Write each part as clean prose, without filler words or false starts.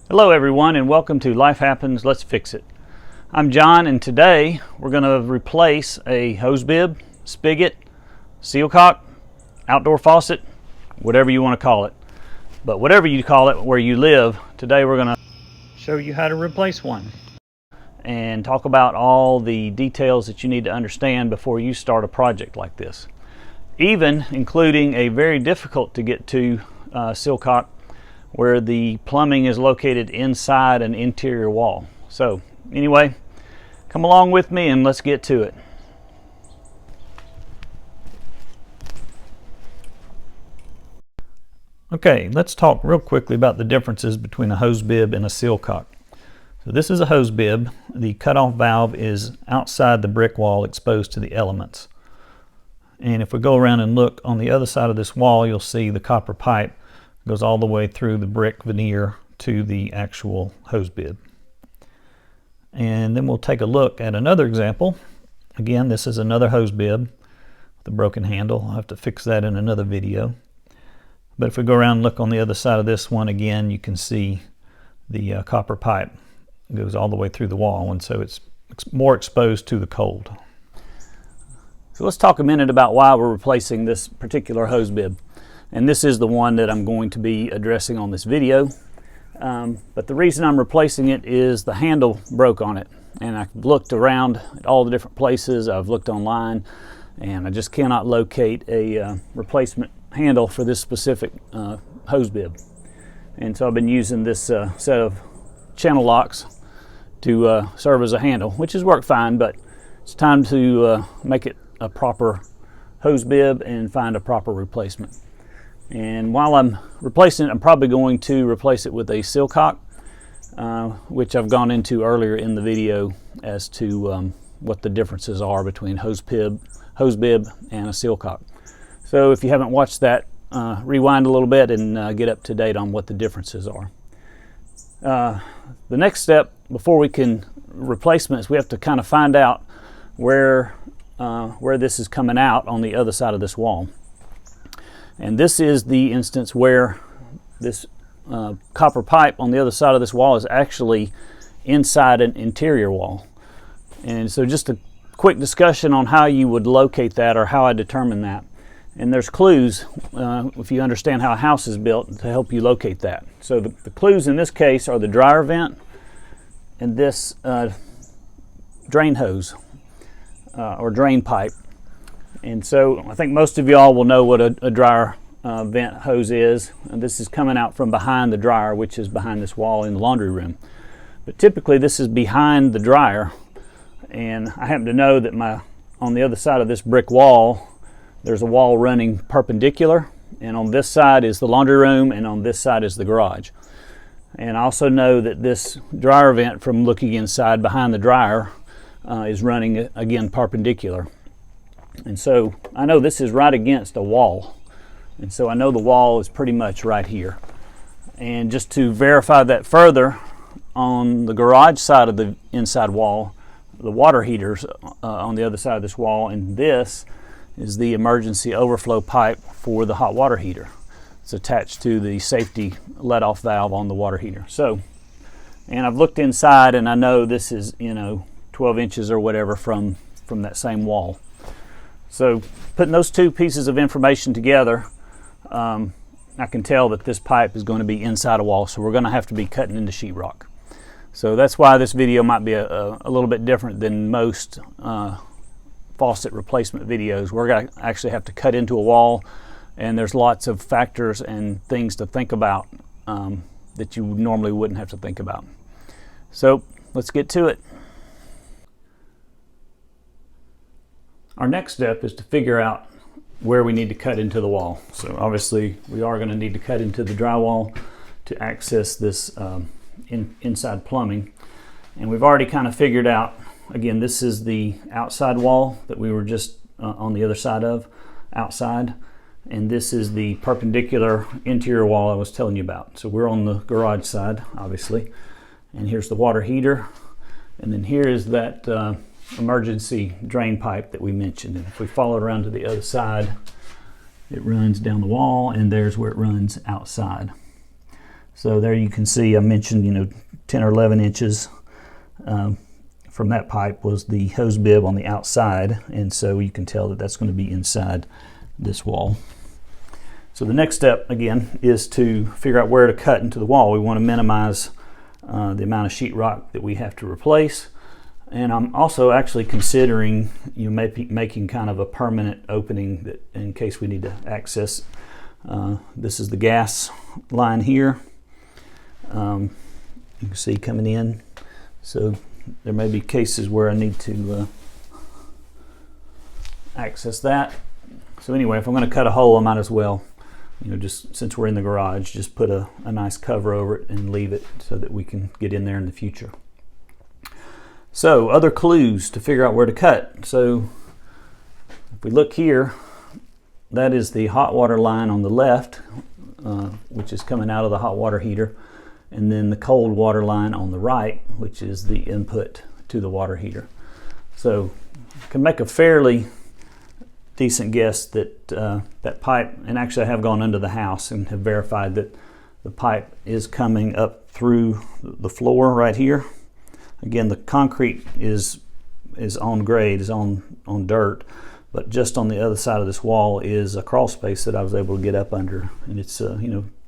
Hello everyone, and welcome to Life Happens, Let's Fix It. I'm John, and today we're going to replace a hose bib, spigot, seal cock, outdoor faucet, whatever you want to call it. But whatever you call it where you live, today we're going to show you how to replace one and talk about all the details that you need to understand before you start a project like this, even including a very difficult to get to seal cock where the plumbing is located inside an interior wall. So anyway, come along with me and let's get to it. Okay, let's talk real quickly about the differences between a hose bib and a seal cock. So this is a hose bib. The cutoff valve is outside the brick wall, exposed to the elements. And if we go around and look on the other side of this wall, you'll see the copper pipe goes all the way through the brick veneer to the actual hose bib. And then we'll take a look at another example. Again, this is another hose bib with a broken handle. I'll have to fix that in another video. But if we go around and look on the other side of this one, again, you can see the copper pipe goes all the way through the wall, and so it's more exposed to the cold. So let's talk a minute about why we're replacing this particular hose bib. And this is the one that I'm going to be addressing on this video. But the reason I'm replacing it is the handle broke on it. And I've looked around at all the different places, I've looked online, and I just cannot locate a replacement handle for this specific hose bib. And so I've been using this set of channel locks to serve as a handle, which has worked fine, but it's time to make it a proper hose bib and find a proper replacement. And while I'm replacing it, I'm probably going to replace it with a seal cock, which I've gone into earlier in the video as to what the differences are between hose bib and a seal cock. So if you haven't watched that, rewind a little bit and get up to date on what the differences are. The next step before we can replacements, we have to kind of find out where this is coming out on the other side of this wall. And this is the instance where this copper pipe on the other side of this wall is actually inside an interior wall. And so just a quick discussion on how you would locate that, or how I determine that. And there's clues, if you understand how a house is built, to help you locate that. So the clues in this case are the dryer vent and this drain hose or drain pipe. And so I think most of y'all will know what a dryer vent hose is. And this is coming out from behind the dryer, which is behind this wall in the laundry room. But typically this is behind the dryer. And I happen to know that on the other side of this brick wall, there's a wall running perpendicular. And on this side is the laundry room, and on this side is the garage. And I also know that this dryer vent, from looking inside behind the dryer, is running again perpendicular. And so I know this is right against a wall. And so I know the wall is pretty much right here. And just to verify that further, on the garage side of the inside wall, the water heater's on the other side of this wall, and this is the emergency overflow pipe for the hot water heater. It's attached to the safety let-off valve on the water heater. So, and I've looked inside, and I know this is, 12 inches or whatever from that same wall. So putting those two pieces of information together, I can tell that this pipe is going to be inside a wall, so we're going to have to be cutting into sheetrock. So that's why this video might be a little bit different than most faucet replacement videos. We're going to actually have to cut into a wall, and there's lots of factors and things to think about that you normally wouldn't have to think about. So let's get to it. Our next step is to figure out where we need to cut into the wall. So obviously we are going to need to cut into the drywall to access this inside plumbing. And we've already kind of figured out, again, this is the outside wall that we were just on the other side of, outside. And this is the perpendicular interior wall I was telling you about. So we're on the garage side, obviously. And here's the water heater. And then here is that emergency drain pipe that we mentioned. And if we follow it around to the other side, it runs down the wall, and there's where it runs outside. So there you can see I mentioned 10 or 11 inches from that pipe was the hose bib on the outside, and so you can tell that that's going to be inside this wall. So the next step again is to figure out where to cut into the wall. We want to minimize the amount of sheetrock that we have to replace, and I'm also actually considering making kind of a permanent opening that in case we need to access. This is the gas line here. You can see coming in, so there may be cases where I need to access that. So anyway, if I'm going to cut a hole, I might as well, just since we're in the garage, just put a nice cover over it and leave it so that we can get in there in the future. So other clues to figure out where to cut. So if we look here, that is the hot water line on the left, which is coming out of the hot water heater, and then the cold water line on the right, which is the input to the water heater. So I can make a fairly decent guess that that pipe, and actually I have gone under the house and have verified that the pipe is coming up through the floor right here. Again, the concrete is on grade, is on dirt, but just on the other side of this wall is a crawl space that I was able to get up under, and it's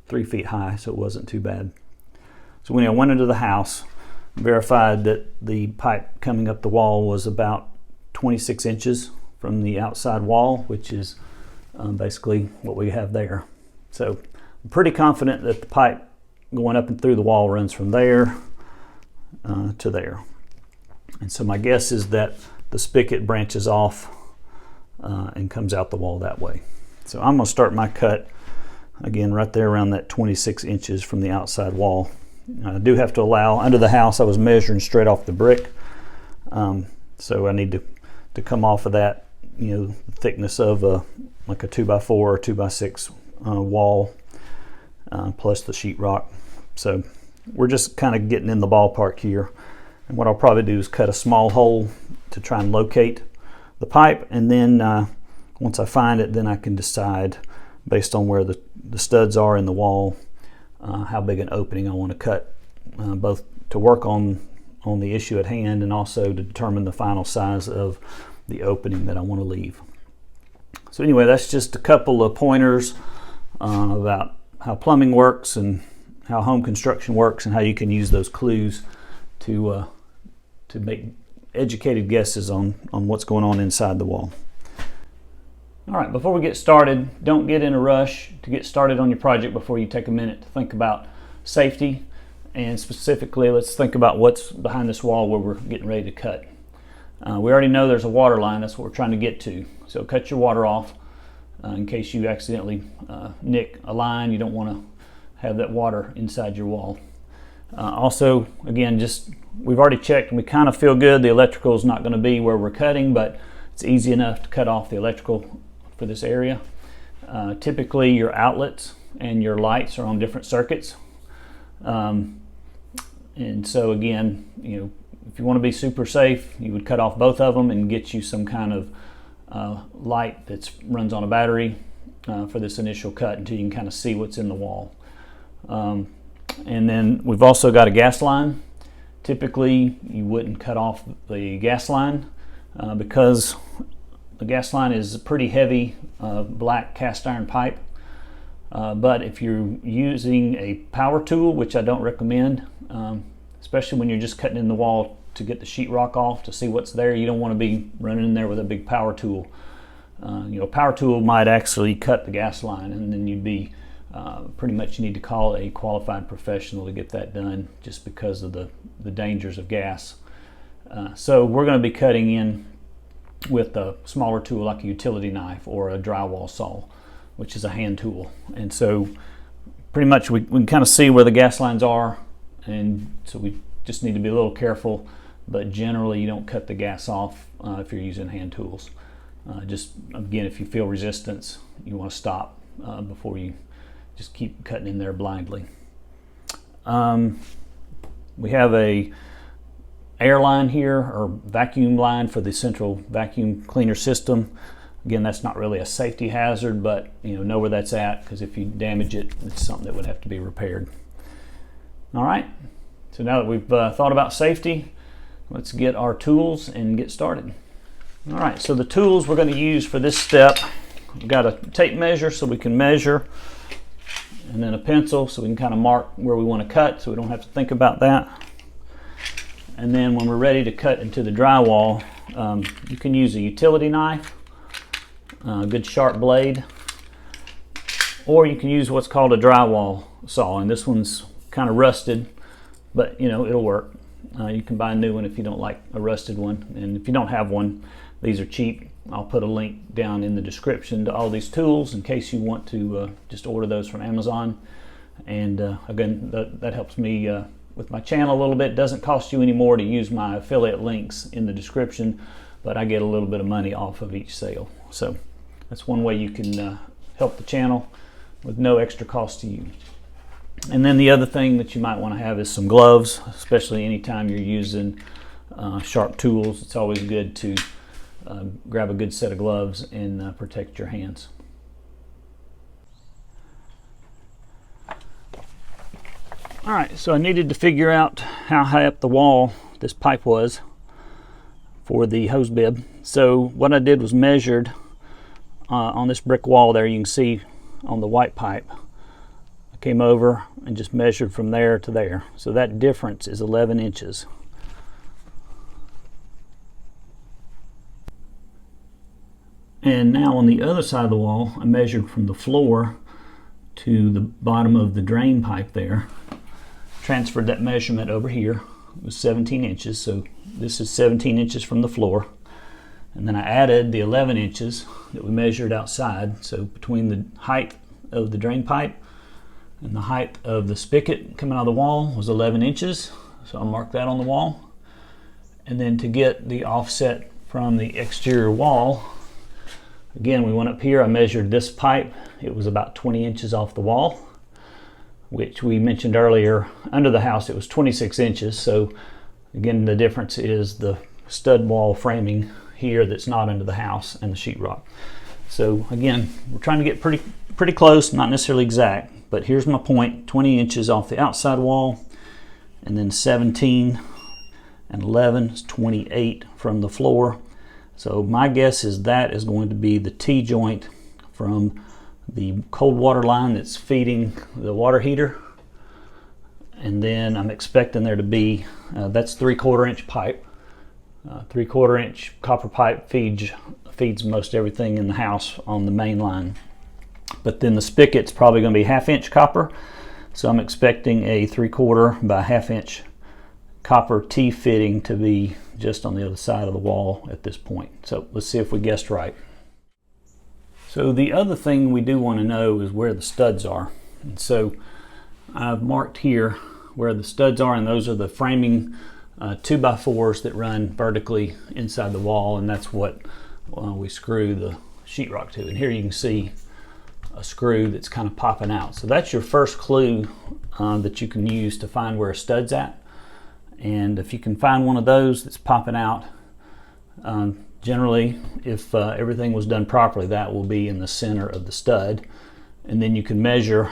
3 feet high, so it wasn't too bad. So when I went into the house, verified that the pipe coming up the wall was about 26 inches from the outside wall, which is basically what we have there. So I'm pretty confident that the pipe going up and through the wall runs from there to there. And so my guess is that the spigot branches off and comes out the wall that way. So I'm going to start my cut again right there around that 26 inches from the outside wall. I do have to allow, under the house I was measuring straight off the brick, so I need to come off of that, the thickness of like a 2x4 or 2x6 wall, plus the sheetrock. So we're just kind of getting in the ballpark here, and what I'll probably do is cut a small hole to try and locate the pipe, and then once I find it, then I can decide based on where the studs are in the wall how big an opening I want to cut, both to work on the issue at hand and also to determine the final size of the opening that I want to leave. So anyway, that's just a couple of pointers about how plumbing works and how home construction works and how you can use those clues to make educated guesses on what's going on inside the wall. All right, before we get started, don't get in a rush to get started on your project before you take a minute to think about safety, and specifically let's think about what's behind this wall where we're getting ready to cut. We already know there's a water line, that's what we're trying to get to. So cut your water off in case you accidentally nick a line. You don't want to have that water inside your wall. Also, again, we've already checked and we kind of feel good. The electrical is not going to be where we're cutting, but it's easy enough to cut off the electrical for this area. Typically your outlets and your lights are on different circuits, and so again, if you want to be super safe, you would cut off both of them and get you some kind of light that runs on a battery for this initial cut until you can kind of see what's in the wall. And then we've also got a gas line. Typically you wouldn't cut off the gas line because the gas line is a pretty heavy black cast iron pipe, but if you're using a power tool, which I don't recommend, especially when you're just cutting in the wall to get the sheetrock off to see what's there, you don't want to be running in there with a big power tool. A power tool might actually cut the gas line, and then you'd be pretty much, you need to call a qualified professional to get that done, just because of the dangers of gas. So we're going to be cutting in with a smaller tool like a utility knife or a drywall saw, which is a hand tool. And so pretty much we can kind of see where the gas lines are, and so we just need to be a little careful, but generally you don't cut the gas off if you're using hand tools. Just again, if you feel resistance, you want to stop before you just keep cutting in there blindly. We have a air line here, or vacuum line for the central vacuum cleaner system. Again, that's not really a safety hazard, but know where that's at, because if you damage it, it's something that would have to be repaired. All right, so now that we've thought about safety, let's get our tools and get started. All right, so the tools we're going to use for this step, we've got a tape measure so we can measure, and then a pencil so we can kind of mark where we want to cut so we don't have to think about that. And then when we're ready to cut into the drywall, you can use a utility knife, a good sharp blade, or you can use what's called a drywall saw, and this one's kind of rusted, but you know, it'll work. You can buy a new one if you don't like a rusted one, and if you don't have one, these are cheap. I'll put a link down in the description to all these tools in case you want to just order those from Amazon. And again, that helps me with my channel a little bit. It doesn't cost you any more to use my affiliate links in the description, but I get a little bit of money off of each sale. So that's one way you can help the channel with no extra cost to you. And then the other thing that you might want to have is some gloves, especially anytime you're using sharp tools. It's always good to grab a good set of gloves and protect your hands. All right, so I needed to figure out how high up the wall this pipe was for the hose bib. So what I did was measured on this brick wall there. You can see on the white pipe, I came over and just measured from there to there. So that difference is 11 inches. And now on the other side of the wall, I measured from the floor to the bottom of the drain pipe there. Transferred that measurement over here. It was 17 inches, so this is 17 inches from the floor. And then I added the 11 inches that we measured outside. So between the height of the drain pipe and the height of the spigot coming out of the wall was 11 inches. So I'll mark that on the wall. And then to get the offset from the exterior wall, again, we went up here, I measured this pipe. It was about 20 inches off the wall, which we mentioned earlier. Under the house, it was 26 inches. So again, the difference is the stud wall framing here that's not under the house and the sheetrock. So again, we're trying to get pretty close, not necessarily exact, but here's my point: 20 inches off the outside wall, and then 17 and 11 is 28 from the floor. So my guess is that is going to be the T-joint from the cold water line that's feeding the water heater. And then I'm expecting there to be, that's 3/4 inch pipe. 3/4 inch copper pipe feeds most everything in the house on the main line. But then the spigot's probably going to be 1/2 inch copper. So I'm expecting a 3/4 by 1/2 inch copper T-fitting to be just on the other side of the wall at this point. So let's see if we guessed right. So the other thing we do want to know is where the studs are. And so I've marked here where the studs are, and those are the framing 2x4s that run vertically inside the wall, and that's what we screw the sheetrock to. And here you can see a screw that's kind of popping out. So that's your first clue that you can use to find where a stud's at. And if you can find one of those that's popping out, generally, if everything was done properly, that will be in the center of the stud. And then you can measure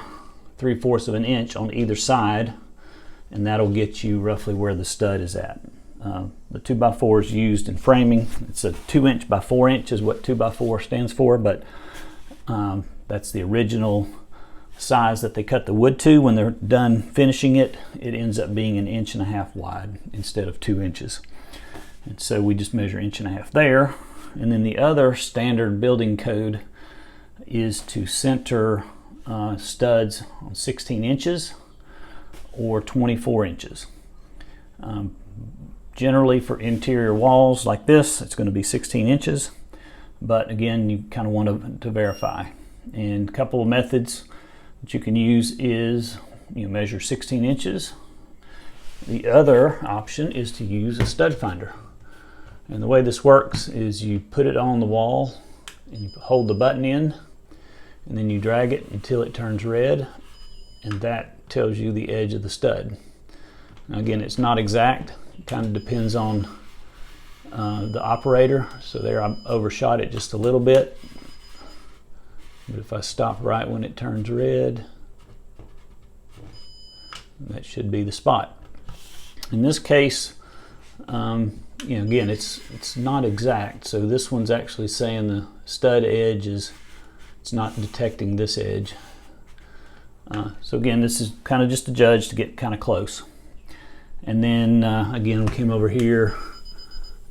3/4 of an inch on either side, and that'll get you roughly where the stud is at. The 2x4 is used in framing. It's a 2 inch by 4 inch is what 2x4 stands for, but that's the original size that they cut the wood to. When they're done finishing it, it ends up being 1.5 inches wide instead of 2 inches. And so we just measure 1.5 inches there. And then the other standard building code is to center studs on 16 inches or 24 inches. Generally for interior walls like this, it's going to be 16 inches. But again, you kind of want to verify. And a couple of methods that you can use is you measure 16 inches. The other option is to use a stud finder. And the way this works is you put it on the wall and you hold the button in, and then you drag it until it turns red, and that tells you the edge of the stud. Now again, it's not exact. It kind of depends on the operator. So there I overshot it just a little bit. But if I stop right when it turns red, That should be the spot. In this case, again, it's not exact. So this one's actually saying the stud edge it's not detecting this edge. So again, this is kind of just a judge to get kind of close. And then again, we came over here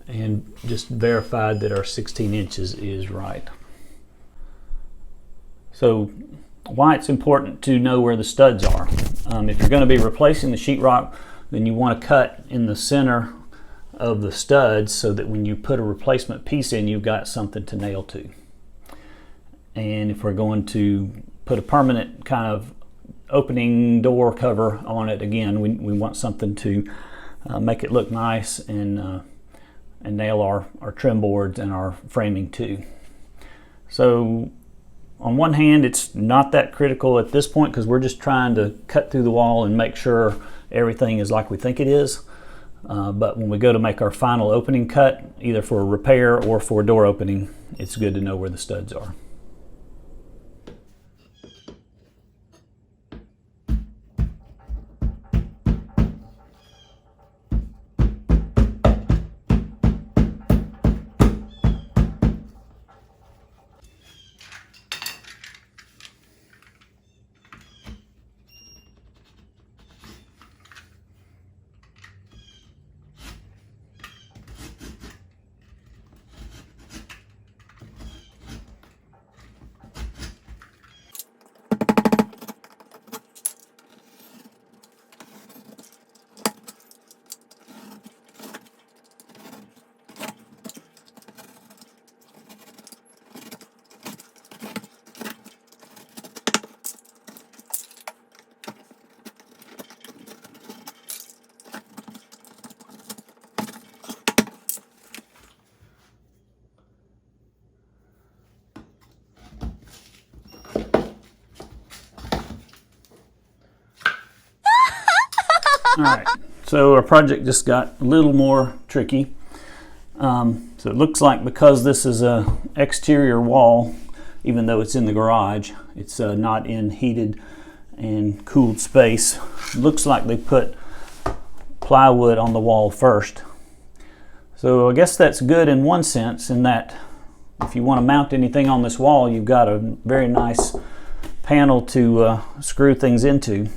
and just verified that our 16 inches is right. So why it's important to know where the studs are. If you're going to be replacing the sheetrock, then you want to cut in the center of the studs so that when you put a replacement piece in, you've got something to nail to. And if we're going to put a permanent kind of opening door cover on it, again, we want something to make it look nice and nail our trim boards and our framing too. So on one hand, it's not that critical at this point because we're just trying to cut through the wall and make sure everything is like we think it is. But when we go to make our final opening cut, either for a repair or for a door opening, it's good to know where the studs are. All right, so our project just got a little more tricky. So it looks like because this is a exterior wall, even though it's in the garage, it's not in heated and cooled space. It looks like they put plywood on the wall first. So I guess that's good in one sense, in that if you want to mount anything on this wall, you've got a very nice panel to screw things into.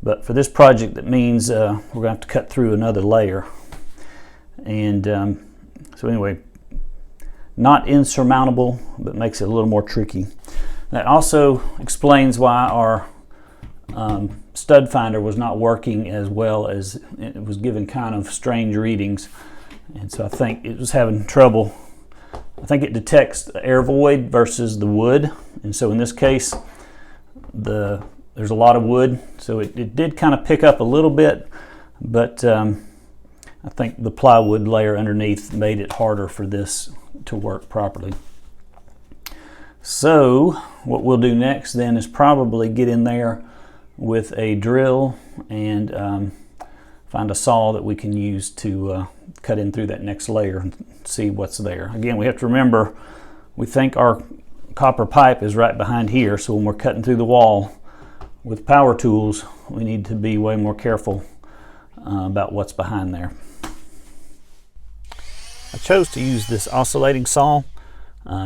But for this project, that means we're going to have to cut through another layer. And so anyway, not insurmountable, but makes it a little more tricky. That also explains why our stud finder was not working as well, as it was giving kind of strange readings. And so I think it was having trouble. I think it detects the air void versus the wood. And so in this case, there's a lot of wood, so it did kind of pick up a little bit, but I think the plywood layer underneath made it harder for this to work properly. So what we'll do next then is probably get in there with a drill and find a saw that we can use to cut in through that next layer and see what's there. Again, we have to remember, we think our copper pipe is right behind here, so when we're cutting through the wall with power tools, we need to be way more careful about what's behind there. I chose to use this oscillating saw.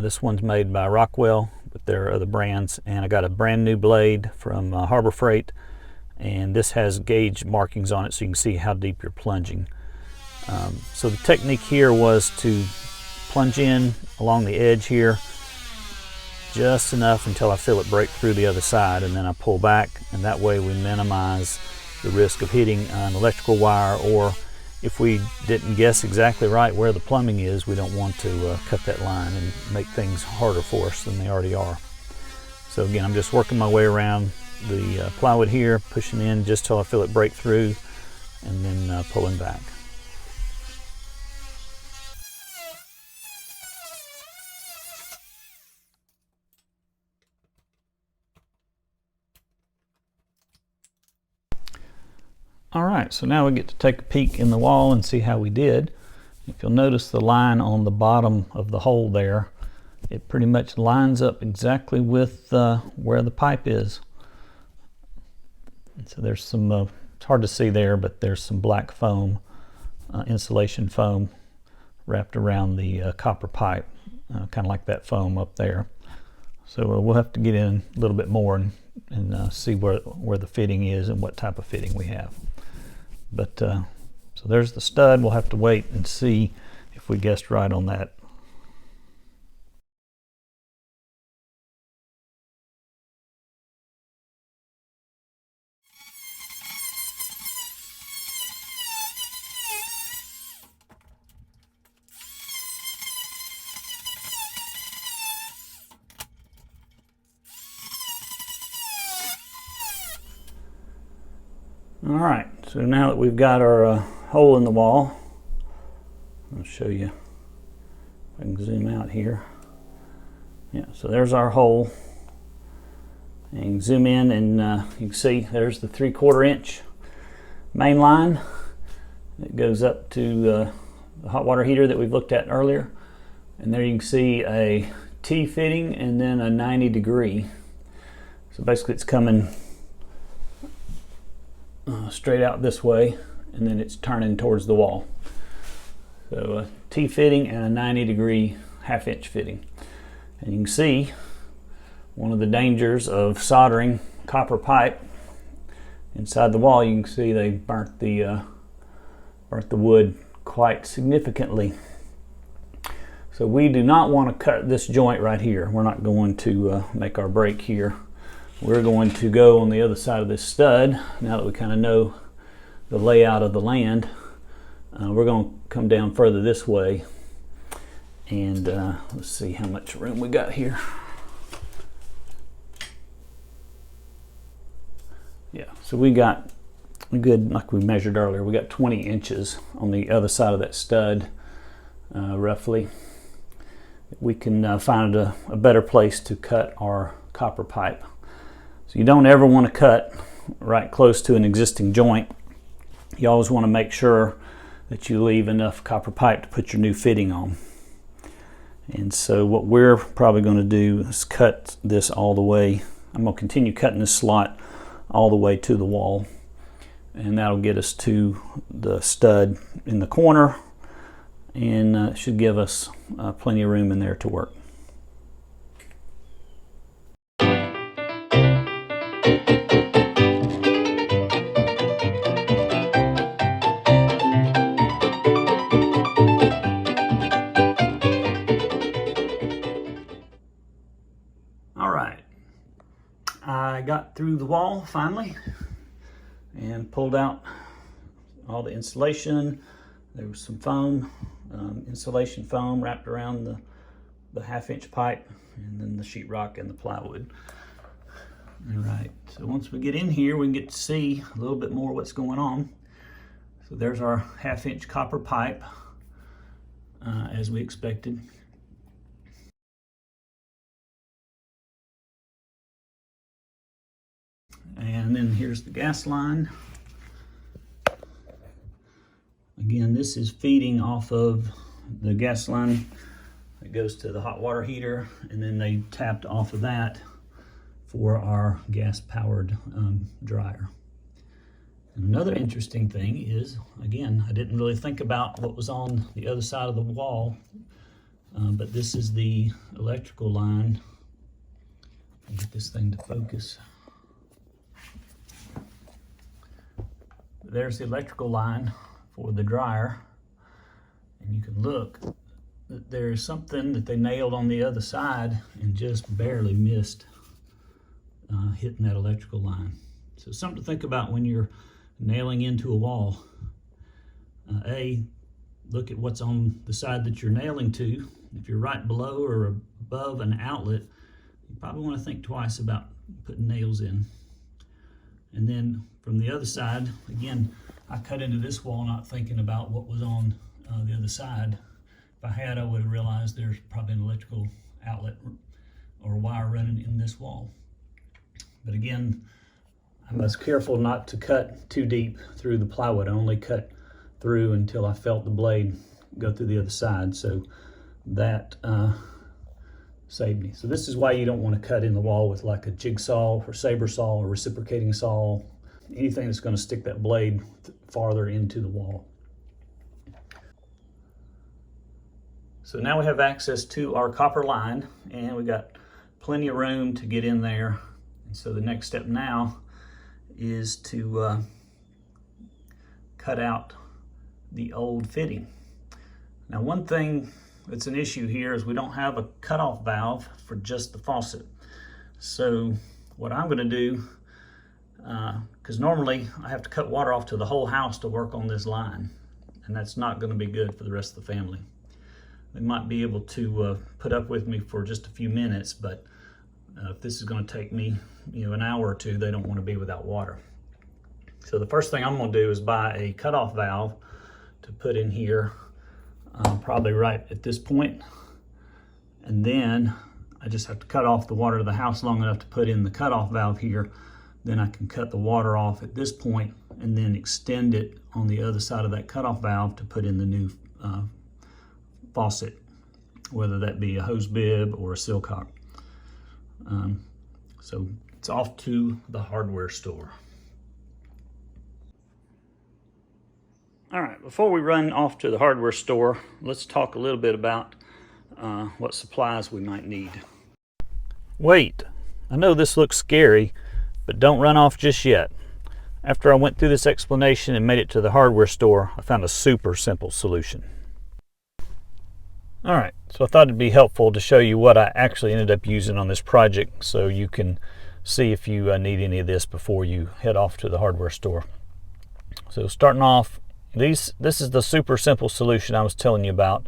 This one's made by Rockwell, but there are other brands, and I got a brand new blade from Harbor Freight, and this has gauge markings on it so you can see how deep you're plunging. So the technique here was to plunge in along the edge here just enough until I feel it break through the other side, and then I pull back, and that way we minimize the risk of hitting an electrical wire, or if we didn't guess exactly right where the plumbing is, we don't want to cut that line and make things harder for us than they already are. So again, I'm just working my way around the plywood here, pushing in just till I feel it break through, and then pulling back. All right, so now we get to take a peek in the wall and see how we did. If you'll notice the line on the bottom of the hole there, it pretty much lines up exactly with where the pipe is. And so there's some it's hard to see there, but there's some black foam, insulation foam wrapped around the copper pipe, kind of like that foam up there. So we'll have to get in a little bit more and see where the fitting is and what type of fitting we have. But so there's the stud. We'll have to wait and see if we guessed right on that. All right, so now that we've got our hole in the wall, I'll show you if I can zoom out here. Yeah, so there's our hole. And you can zoom in and you can see there's the 3/4 inch main line. It goes up to the hot water heater that we've looked at earlier. And there you can see a T fitting and then a 90°. So basically it's coming straight out this way, and then it's turning towards the wall. So a T fitting and a 90° 1/2 inch fitting. And you can see one of the dangers of soldering copper pipe inside the wall. You can see they burnt the wood quite significantly. So we do not want to cut this joint right here. We're not going to make our break here. We're going to go on the other side of this stud. Now that we kind of know the layout of the land, we're going to come down further this way, and let's see how much room we got here. Yeah, so we got a good, like we measured earlier, we got 20 inches on the other side of that stud, roughly. We can find a better place to cut our copper pipe. So you don't ever want to cut right close to an existing joint. You always want to make sure that you leave enough copper pipe to put your new fitting on. And so what we're probably going to do is cut this all the way. I'm going to continue cutting this slot all the way to the wall. And that'll get us to the stud in the corner, and should give us plenty of room in there to work. I got through the wall finally and pulled out all the insulation. There was some foam, insulation foam wrapped around the 1/2 inch pipe, and then the sheetrock and the plywood. All right, so once we get in here, we can get to see a little bit more what's going on. So there's our 1/2 inch copper pipe, as we expected. And then here's the gas line. Again, this is feeding off of the gas line that goes to the hot water heater, and then they tapped off of that for our gas-powered dryer. And another interesting thing is, again, I didn't really think about what was on the other side of the wall, but this is the electrical line. I'll get this thing to focus. There's the electrical line for the dryer, and you can look that there's something that they nailed on the other side and just barely missed hitting that electrical line. So something to think about when you're nailing into a wall. Look at what's on the side that you're nailing to. If you're right below or above an outlet, you probably want to think twice about putting nails in. And then from the other side, again, I cut into this wall not thinking about what was on the other side. If I had, I would have realized there's probably an electrical outlet or wire running in this wall. But again, I was careful not to cut too deep through the plywood. I only cut through until I felt the blade go through the other side. So that saved me. So this is why you don't want to cut in the wall with like a jigsaw or saber saw or reciprocating saw. anything that's going to stick that blade farther into the wall. So now we have access to our copper line, and we got plenty of room to get in there. And so the next step now is to cut out the old fitting. Now, one thing that's an issue here is we don't have a cutoff valve for just the faucet. So what I'm going to do, because normally I have to cut water off to the whole house to work on this line, and that's not going to be good for the rest of the family. They might be able to put up with me for just a few minutes, but if this is going to take me, an hour or two, they don't want to be without water. So the first thing I'm going to do is buy a cutoff valve to put in here, probably right at this point, and then I just have to cut off the water to the house long enough to put in the cutoff valve here. Then I can cut the water off at this point and then extend it on the other side of that cutoff valve to put in the new faucet, whether that be a hose bib or a sillcock. So it's off to the hardware store. All right, before we run off to the hardware store, let's talk a little bit about what supplies we might need. Wait, I know this looks scary, but don't run off just yet. After I went through this explanation and made it to the hardware store, I found a super simple solution. All right, so I thought it'd be helpful to show you what I actually ended up using on this project so you can see if you need any of this before you head off to the hardware store. So starting off, this is the super simple solution I was telling you about.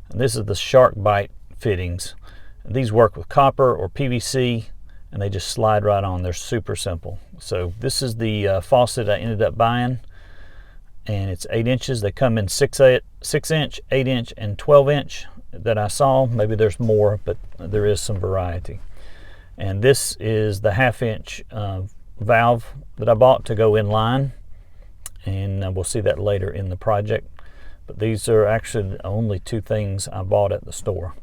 And this is the SharkBite fittings. And these work with copper or PVC, and they just slide right on. They're super simple. So this is the faucet I ended up buying, and it's 8 inches. They come in 6-inch, 8-inch, and 12-inch that I saw. Maybe there's more, but there is some variety. And this is the 1/2-inch valve that I bought to go in line, and we'll see that later in the project. But these are actually the only 2 things I bought at the store.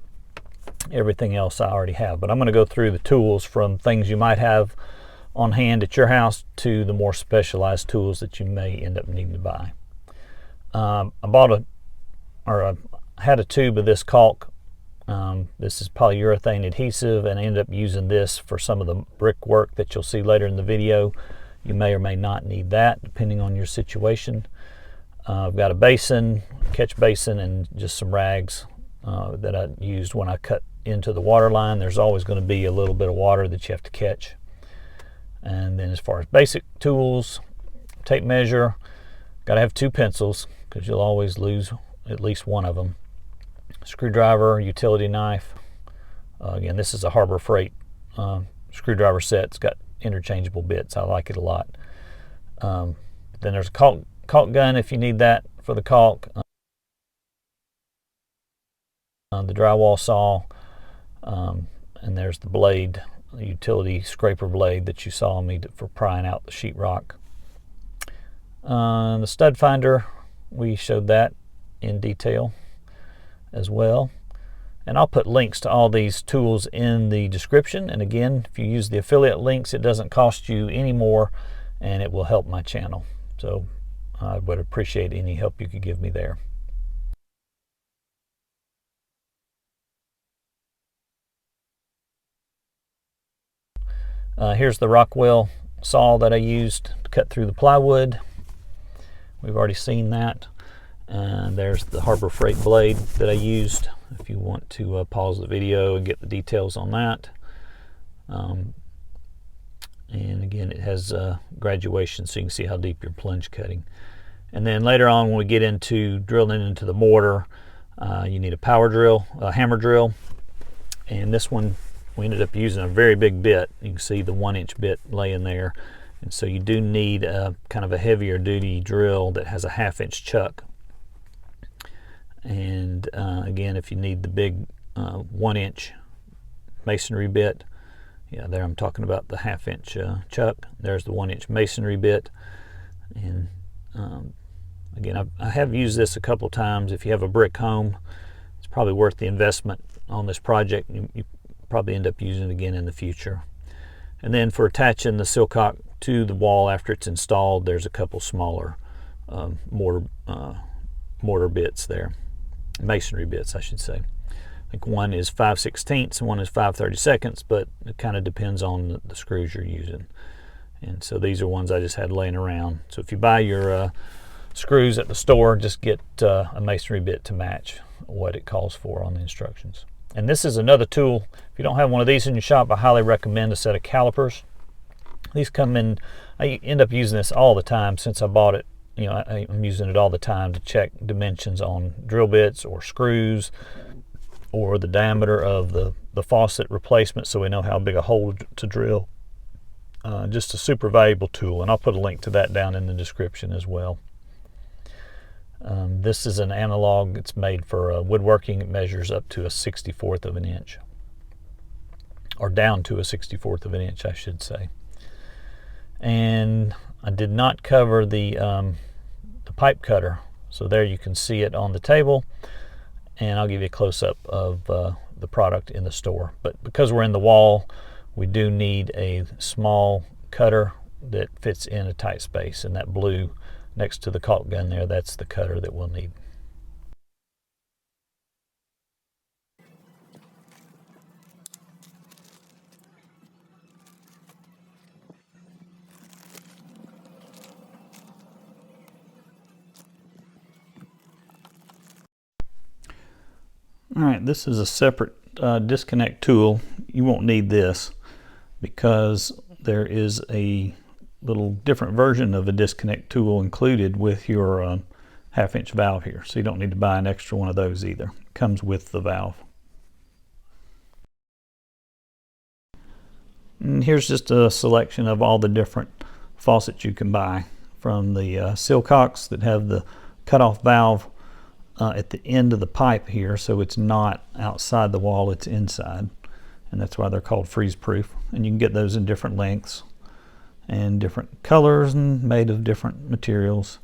Everything else I already have, but I'm going to go through the tools from things you might have on hand at your house to the more specialized tools that you may end up needing to buy. I had a tube of this caulk. This is polyurethane adhesive, and I ended up using this for some of the brickwork that you'll see later in the video. You may or may not need that depending on your situation. I've got a basin, catch basin, and just some rags that I used when I cut into the water line. There's always going to be a little bit of water that you have to catch. And then as far as basic tools, tape measure, got to have 2 pencils because you'll always lose at least one of them. Screwdriver, utility knife. Again, this is a Harbor Freight screwdriver set. It's got interchangeable bits. I like it a lot. Then there's a caulk gun if you need that for the caulk. The drywall saw, and there's the blade, the utility scraper blade that you saw me for prying out the sheetrock. The stud finder, we showed that in detail as well. And I'll put links to all these tools in the description. And again, if you use the affiliate links, it doesn't cost you any more, and it will help my channel. So I would appreciate any help you could give me there. Here's the Rockwell saw that I used to cut through the plywood. We've already seen that. And there's the Harbor Freight blade that I used, if you want to pause the video and get the details on that. And again, it has graduation so you can see how deep you're plunge cutting. And then later on, when we get into drilling into the mortar, you need a power drill, a hammer drill. And this one, we ended up using a very big bit. You can see the 1-inch bit laying there. And so you do need a kind of a heavier duty drill that has a 1/2-inch chuck. And again, if you need the big 1-inch masonry bit, yeah, there I'm talking about the 1/2-inch chuck. There's the 1-inch masonry bit. And again, I have used this a couple times. If you have a brick home, it's probably worth the investment on this project. You probably end up using it again in the future. And then for attaching the sillcock to the wall after it's installed, there's a couple smaller mortar bits there, masonry bits I should say. I think one is 5/16 and one is 5/32, but it kind of depends on the screws you're using. And so these are ones I just had laying around. So if you buy your screws at the store, just get a masonry bit to match what it calls for on the instructions. And this is another tool. If you don't have one of these in your shop, I highly recommend a set of calipers. These come in, I end up using this all the time since I bought it. You know, I'm using it all the time to check dimensions on drill bits or screws, or the diameter of the faucet replacement, so we know how big a hole to drill. Just a super valuable tool, and I'll put a link to that down in the description as well. This is an analog. It's made for woodworking. It measures up to a 1/64 of an inch, or down to a 1/64 of an inch I should say. And I did not cover the pipe cutter, so there you can see it on the table, and I'll give you a close-up of the product in the store. But because we're in the wall, we do need a small cutter that fits in a tight space, and that blue next to the caulk gun there, that's the cutter that we'll need. Alright, this is a separate disconnect tool. You won't need this because there is a little different version of a disconnect tool included with your 1/2-inch valve here, so you don't need to buy an extra one of those either. It comes with the valve. And here's just a selection of all the different faucets you can buy, from the sillcocks that have the cutoff valve at the end of the pipe here, so it's not outside the wall, it's inside, and that's why they're called freeze proof. And you can get those in different lengths and different colors and made of different materials.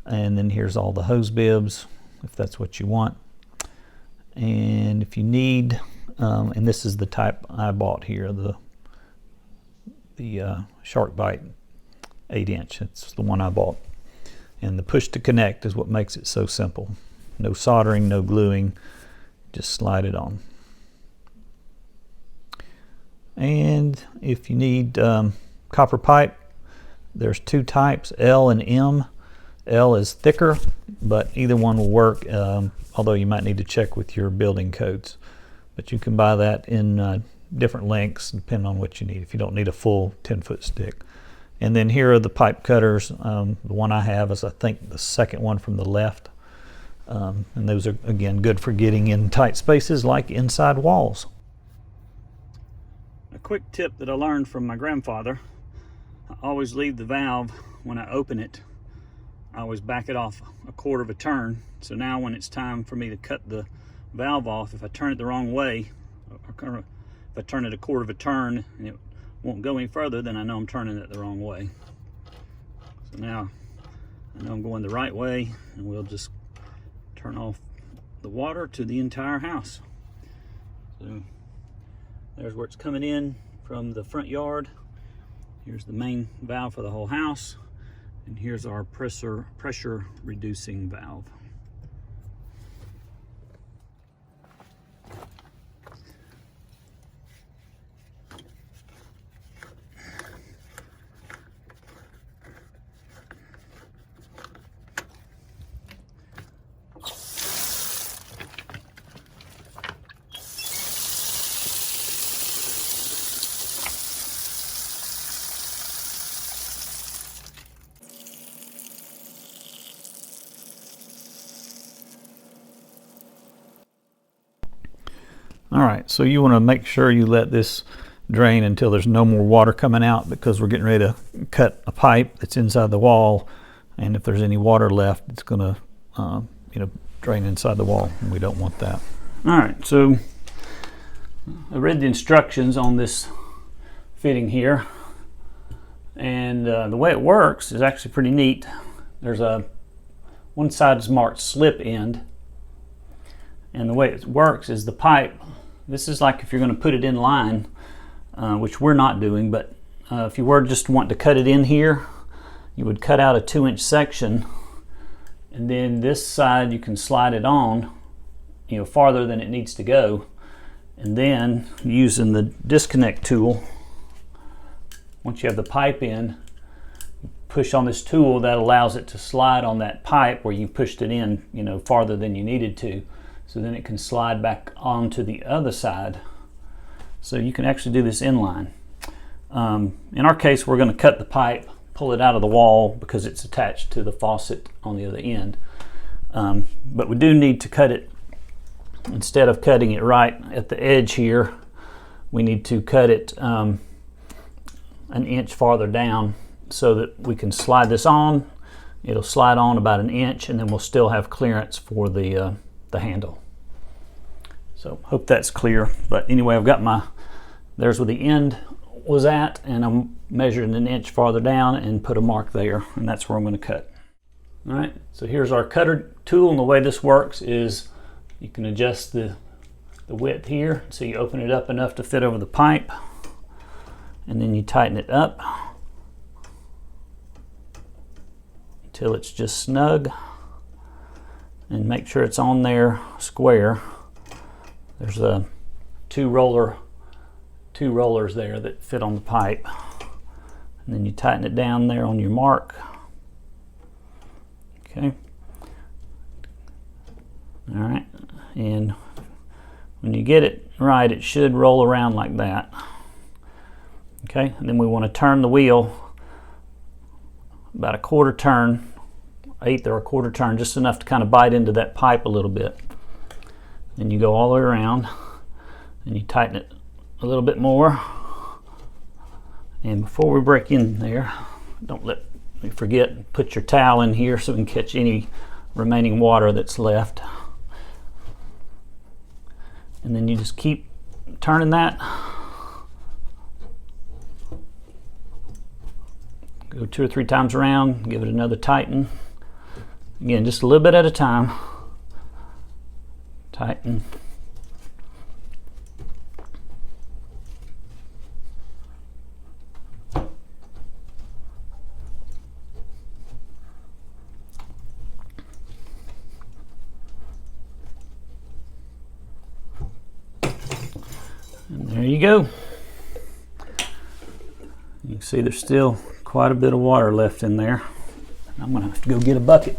And then here's all the hose bibs if that's what you want. And if you need, and this is the type I bought here, the SharkBite 8-inch. It's the one I bought. And the push to connect is what makes it so simple. No soldering, no gluing, just slide it on. And if you need copper pipe, there's two types, L and M. L is thicker, but either one will work, although you might need to check with your building codes. But you can buy that in different lengths depending on what you need, if you don't need a full 10-foot stick. And then here are the pipe cutters. The one I have is, I think, the second one from the left. And those are, again, good for getting in tight spaces like inside walls. A quick tip that I learned from my grandfather: I always leave the valve, when I open it, I always back it off a 1/4 of a turn. So now when it's time for me to cut the valve off, if I turn it the wrong way, or if I turn it a 1/4 of a turn and it won't go any further, then I know I'm turning it the wrong way. So now I know I'm going the right way, and we'll just turn off the water to the entire house. So there's where it's coming in from the front yard. Here's the main valve for the whole house, and here's our pressure reducing valve. All right, so you want to make sure you let this drain until there's no more water coming out, because we're getting ready to cut a pipe that's inside the wall, and if there's any water left, it's going to drain inside the wall, and we don't want that. All right, so I read the instructions on this fitting here, and the way it works is actually pretty neat. There's one side is marked slip end, and the way it works is the pipe, this is like if you're going to put it in line, which we're not doing, but if you were just wanting to cut it in here, you would cut out a 2-inch section, and then this side you can slide it on, you know, farther than it needs to go, and then using the disconnect tool, once you have the pipe in, push on this tool that allows it to slide on that pipe where you pushed it in, you know, farther than you needed to. So then it can slide back onto the other side. So you can actually do this inline. In our case, we're going to cut the pipe, pull it out of the wall because it's attached to the faucet on the other end. But we do need to cut it, instead of cutting it right at the edge here, we need to cut it an inch farther down so that we can slide this on. It'll slide on about an inch, and then we'll still have clearance for the handle. So hope that's clear. But anyway, I've got there's where the end was at, and I'm measuring an inch farther down and put a mark there, and that's where I'm going to cut. All right, so here's our cutter tool, and the way this works is you can adjust the width here, so you open it up enough to fit over the pipe, and then you tighten it up until it's just snug, and make sure it's on there square. There's two rollers there that fit on the pipe, and then you tighten it down there on your mark. Okay. All right, and when you get it right, it should roll around like that. Okay, and then we want to turn the wheel about a quarter turn, eighth or a quarter turn, just enough to kind of bite into that pipe a little bit. Then you go all the way around and you tighten it a little bit more. And before we break in there, don't let me forget, put your towel in here so we can catch any remaining water that's left. And then you just keep turning that. Go 2 or 3 times around, give it another tighten. Again, just a little bit at a time. Tighten. And there you go. You can see there's still quite a bit of water left in there. I'm going to have to go get a bucket.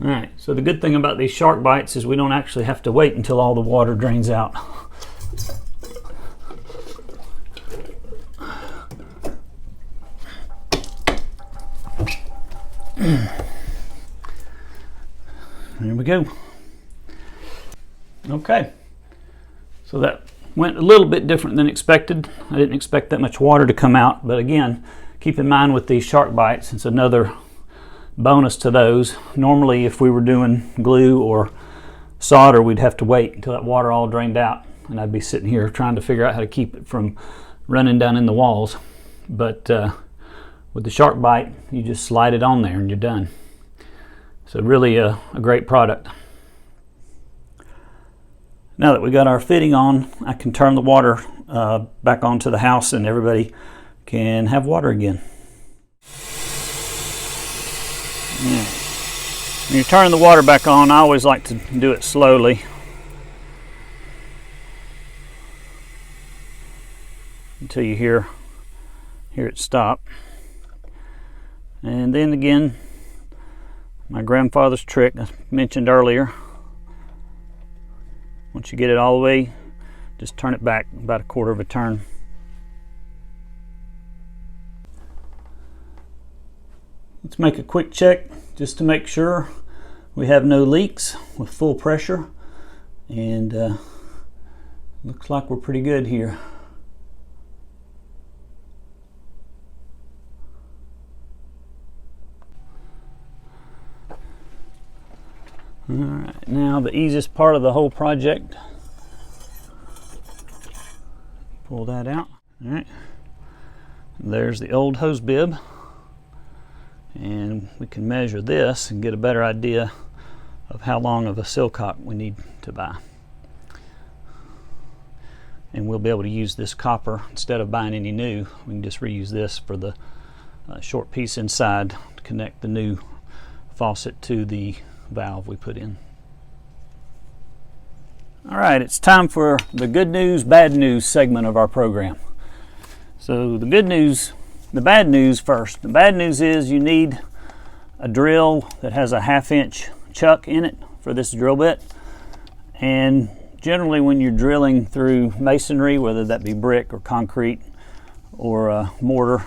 All right, so the good thing about these SharkBites is we don't actually have to wait until all the water drains out. There we go. Okay, so that went a little bit different than expected. I didn't expect that much water to come out, but again, keep in mind with these SharkBites, it's another bonus to those. Normally if we were doing glue or solder, we'd have to wait until that water all drained out, and I'd be sitting here trying to figure out how to keep it from running down in the walls. But with the SharkBite, you just slide it on there and you're done. So really a great product. Now that we got our fitting on, I can turn the water back onto the house and everybody can have water again. Yeah. When you're turning the water back on, I always like to do it slowly. Until you hear it stop. And then again, my grandfather's trick I mentioned earlier. Once you get it all the way, just turn it back about a quarter of a turn. Let's make a quick check just to make sure we have no leaks with full pressure, and looks like we're pretty good here. All right, now the easiest part of the whole project. Pull that out. All right, there's the old hose bib, and we can measure this and get a better idea of how long of a sillcock we need to buy. And we'll be able to use this copper instead of buying any new. We can just reuse this for the short piece inside to connect the new faucet to the valve we put in. All right, it's time for the good news, bad news segment of our program. So the good news, the bad news first. The bad news is you need a drill that has a 1/2 inch chuck in it for this drill bit. And generally when you're drilling through masonry, whether that be brick or concrete or mortar,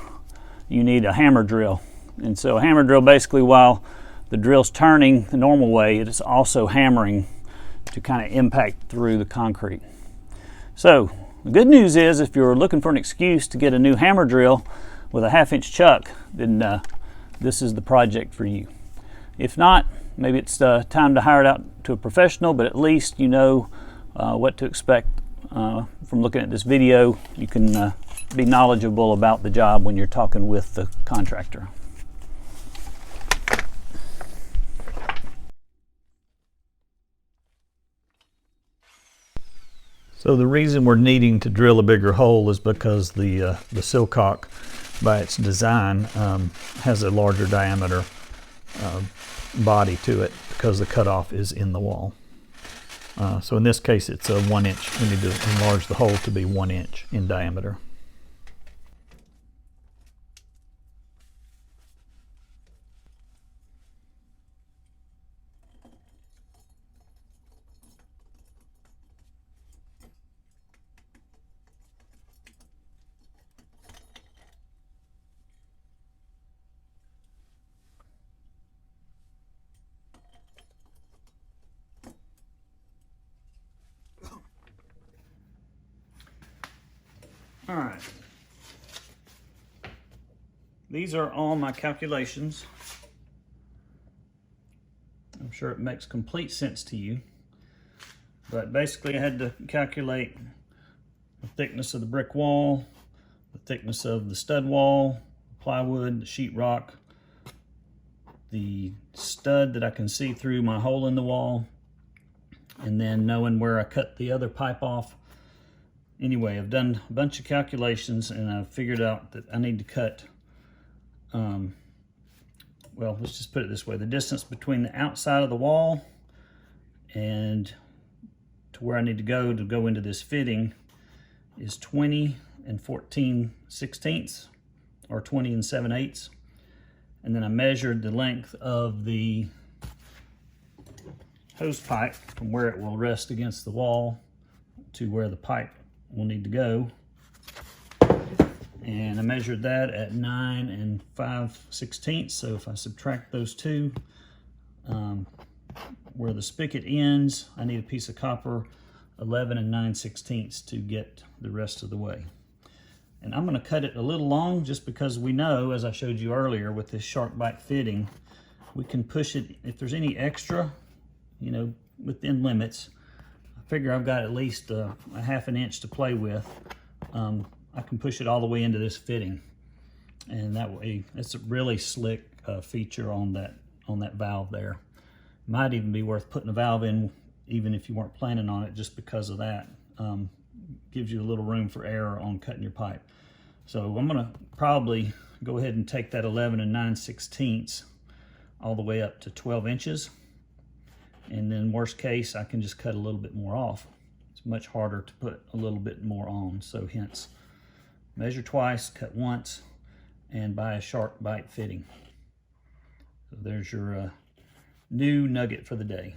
you need a hammer drill. And so a hammer drill, basically while the drill's turning the normal way, it is also hammering to kind of impact through the concrete. So the good news is if you're looking for an excuse to get a new hammer drill with a 1/2 inch chuck, then this is the project for you. If not, maybe it's time to hire it out to a professional, but at least you know what to expect from looking at this video. You can be knowledgeable about the job when you're talking with the contractor. So the reason we're needing to drill a bigger hole is because the sillcock, by its design, has a larger diameter body to it because the cutoff is in the wall. So in this case it's a 1 inch. We need to enlarge the hole to be 1 inch in diameter. All right, these are all my calculations. I'm sure it makes complete sense to you, but basically I had to calculate the thickness of the brick wall, the thickness of the stud wall, plywood, the sheetrock, the stud that I can see through my hole in the wall, and then knowing where I cut the other pipe off. Anyway, I've done a bunch of calculations and I've figured out that I need to cut, well, let's just put it this way. The distance between the outside of the wall and to where I need to go into this fitting is 20 and 14/16 or 20 and 7/8. And then I measured the length of the hose pipe from where it will rest against the wall to where the pipe will need to go, and I measured that at 9 and 5/16. So if I subtract those two, where the spigot ends, I need a piece of copper 11 and 9/16 to get the rest of the way. And I'm going to cut it a little long just because we know, as I showed you earlier with this SharkBite fitting, we can push it if there's any extra, you know, within limits. Figure I've got at least a 1/2 inch to play with. I can push it all the way into this fitting, and that way it's a really slick feature on that valve there. Might even be worth putting a valve in even if you weren't planning on it, just because of that. Gives you a little room for error on cutting your pipe. So I'm gonna probably go ahead and take that 11 and 9/16 all the way up to 12 inches. And then worst case, I can just cut a little bit more off. It's much harder to put a little bit more on. So hence, measure twice, cut once, and buy a SharkBite fitting. So there's your new nugget for the day.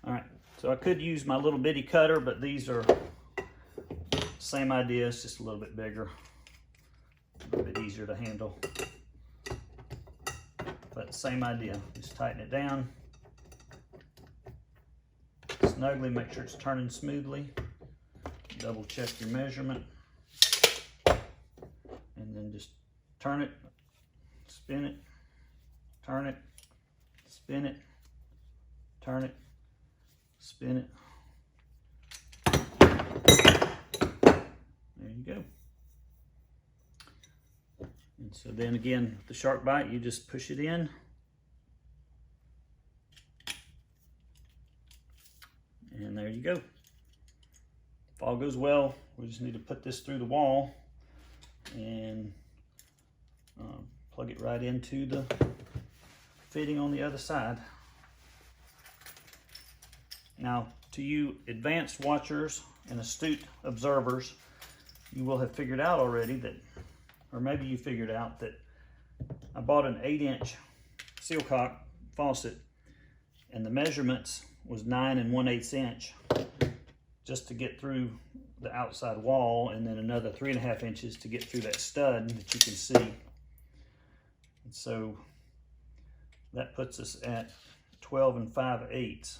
All right. So I could use my little bitty cutter, but these are same idea, it's just a little bit bigger, a little bit easier to handle. But same idea, just tighten it down snugly, make sure it's turning smoothly, double check your measurement, and then just turn it spin it, turn it, spin it, turn it, spin it. There you go. And so then again, the SharkBite, you just push it in. And there you go. If all goes well, we just need to put this through the wall and plug it right into the fitting on the other side. Now, to you advanced watchers and astute observers, you will have figured out already that, or maybe you figured out that I bought an 8-inch sillcock faucet and the measurements was 9 1/8 inch just to get through the outside wall, and then another 3.5 inches to get through that stud that you can see. And so that puts us at 12 5/8.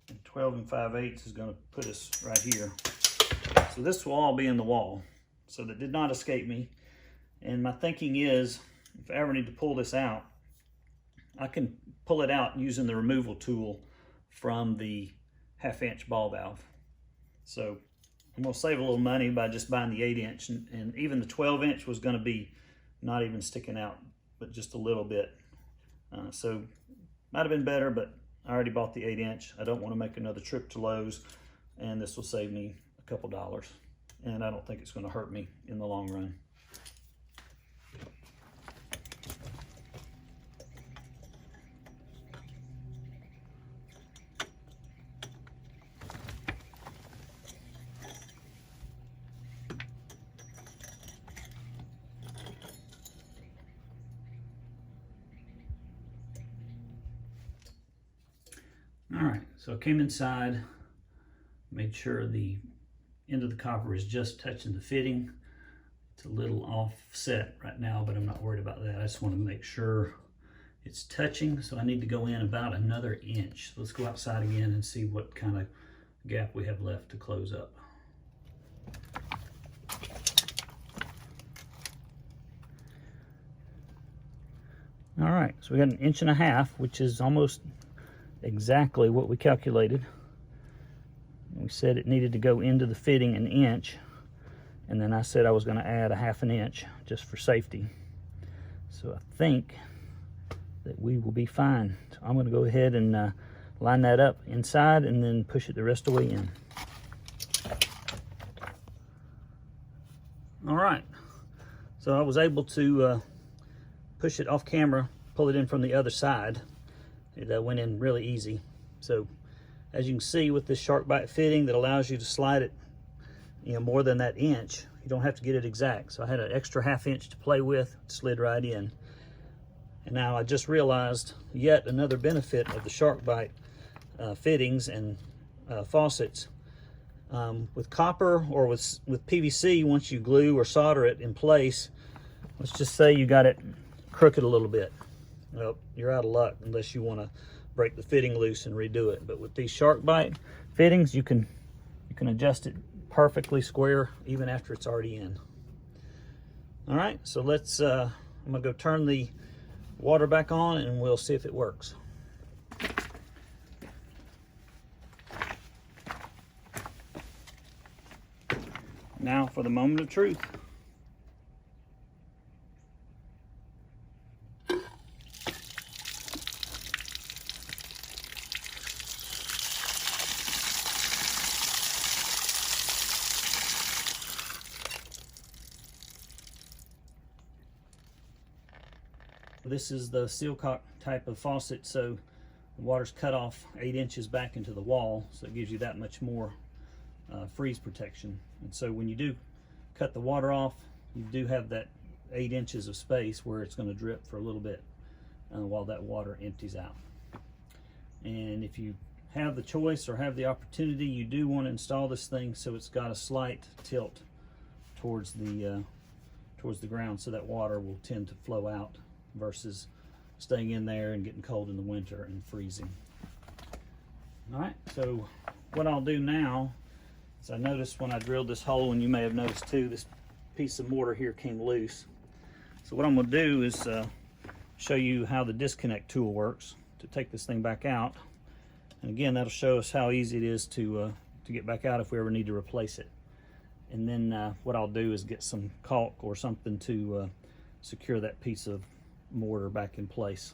And 12 5/8 is going to put us right here. So this will all be in the wall. So that did not escape me. And my thinking is, if I ever need to pull this out, I can pull it out using the removal tool from the 1/2 inch ball valve. So I'm going to save a little money by just buying the 8-inch, and even the 12-inch was going to be not even sticking out, but just a little bit. So might have been better, but I already bought the 8-inch. I don't want to make another trip to Lowe's, and this will save me a couple dollars. And I don't think it's going to hurt me in the long run. All right, so I came inside, made sure the end of the copper is just touching the fitting. It's a little offset right now, but I'm not worried about that. I just want to make sure it's touching, so I need to go in about another inch. Let's go outside again and see what kind of gap we have left to close up. All right, so we got 1.5 inches, which is almost exactly what we calculated. We said it needed to go into the fitting 1 inch, and then I said I was going to add 1/2 inch just for safety. So I think that we will be fine. So I'm going to go ahead and line that up inside and then push it the rest of the way in. All right, so I was able to push it off camera, pull it in from the other side. It went in really easy. So as you can see with this SharkBite fitting that allows you to slide it, more than that inch, you don't have to get it exact. So I had an extra 1/2 inch to play with, slid right in. And now I just realized yet another benefit of the SharkBite fittings and faucets. With copper or with PVC, once you glue or solder it in place, let's just say you got it crooked a little bit. Well, you're out of luck unless you want to break the fitting loose and redo it. But with these SharkBite fittings, you can adjust it perfectly square even after it's already in. All right, so let's I'm gonna go turn the water back on and we'll see if it works. Now for the moment of truth. This is the sillcock type of faucet, so the water's cut off 8 inches back into the wall, so it gives you that much more freeze protection. And so when you do cut the water off, you do have that 8 inches of space where it's going to drip for a little bit while that water empties out. And if you have the choice or have the opportunity, you do want to install this thing so it's got a slight tilt towards the ground, so that water will tend to flow out versus staying in there and getting cold in the winter and freezing. All right, so what I'll do now is, I noticed when I drilled this hole, and you may have noticed too, this piece of mortar here came loose. So what I'm going to do is show you how the disconnect tool works to take this thing back out. And again, that'll show us how easy it is to get back out if we ever need to replace it. And then what I'll do is get some caulk or something to secure that piece of mortar back in place.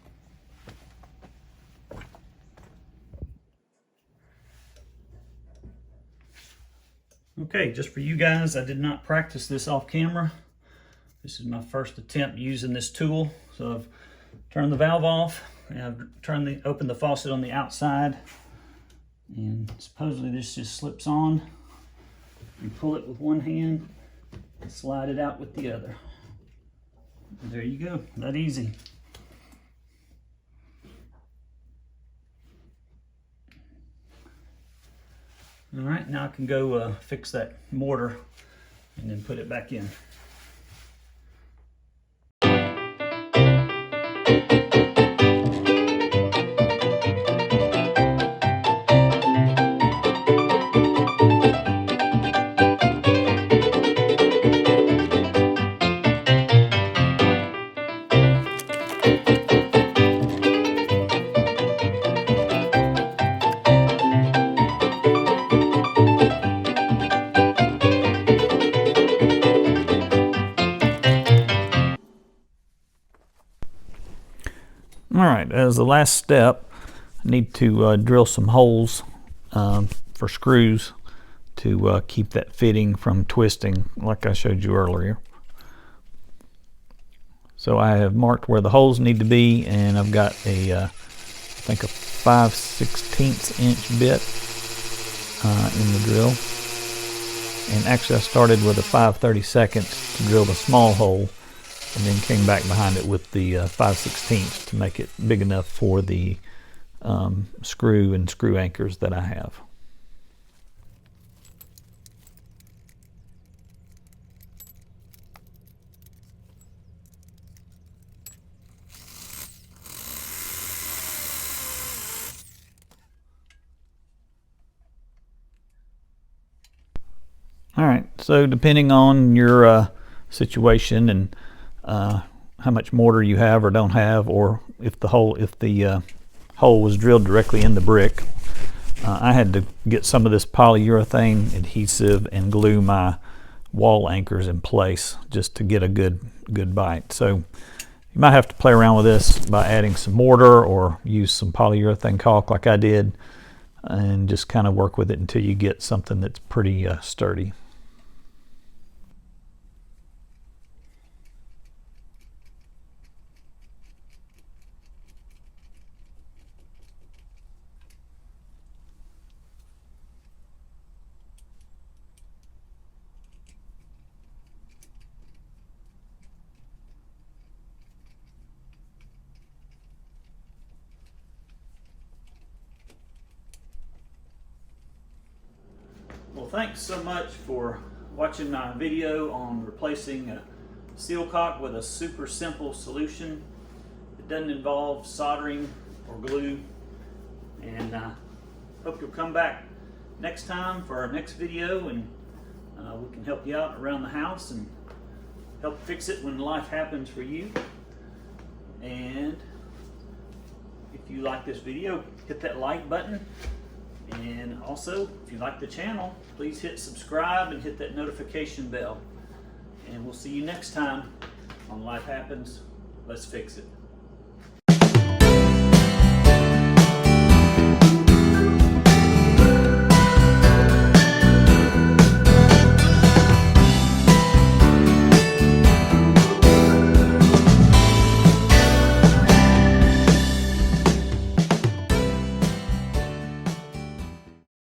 Okay, just for you guys, I did not practice this off camera. This is my first attempt using this tool. So I've turned the valve off and I've opened the faucet on the outside, and supposedly this just slips on. You pull it with one hand and slide it out with the other. And there you go, that easy. All right, now I can go fix that mortar and then put it back in. All right, as the last step, I need to drill some holes for screws to keep that fitting from twisting like I showed you earlier. So I have marked where the holes need to be, and I've got I think a 5/16 inch bit in the drill. And actually I started with a 5/32 to drill the small hole, and then came back behind it with the 5/16 to make it big enough for the screw and screw anchors that I have. All right, so depending on your situation and how much mortar you have or don't have, or if the hole was drilled directly in the brick, I had to get some of this polyurethane adhesive and glue my wall anchors in place just to get a good bite. So you might have to play around with this by adding some mortar or use some polyurethane caulk like I did, and just kind of work with it until you get something that's pretty sturdy. Well, thanks so much for watching my video on replacing a sillcock with a super simple solution. It doesn't involve soldering or glue, and hope you'll come back next time for our next video, and we can help you out around the house and help fix it when life happens for you. And if you like this video, hit that like button. And also, if you like the channel, please hit subscribe and hit that notification bell. And we'll see you next time on Life Happens, Let's Fix It.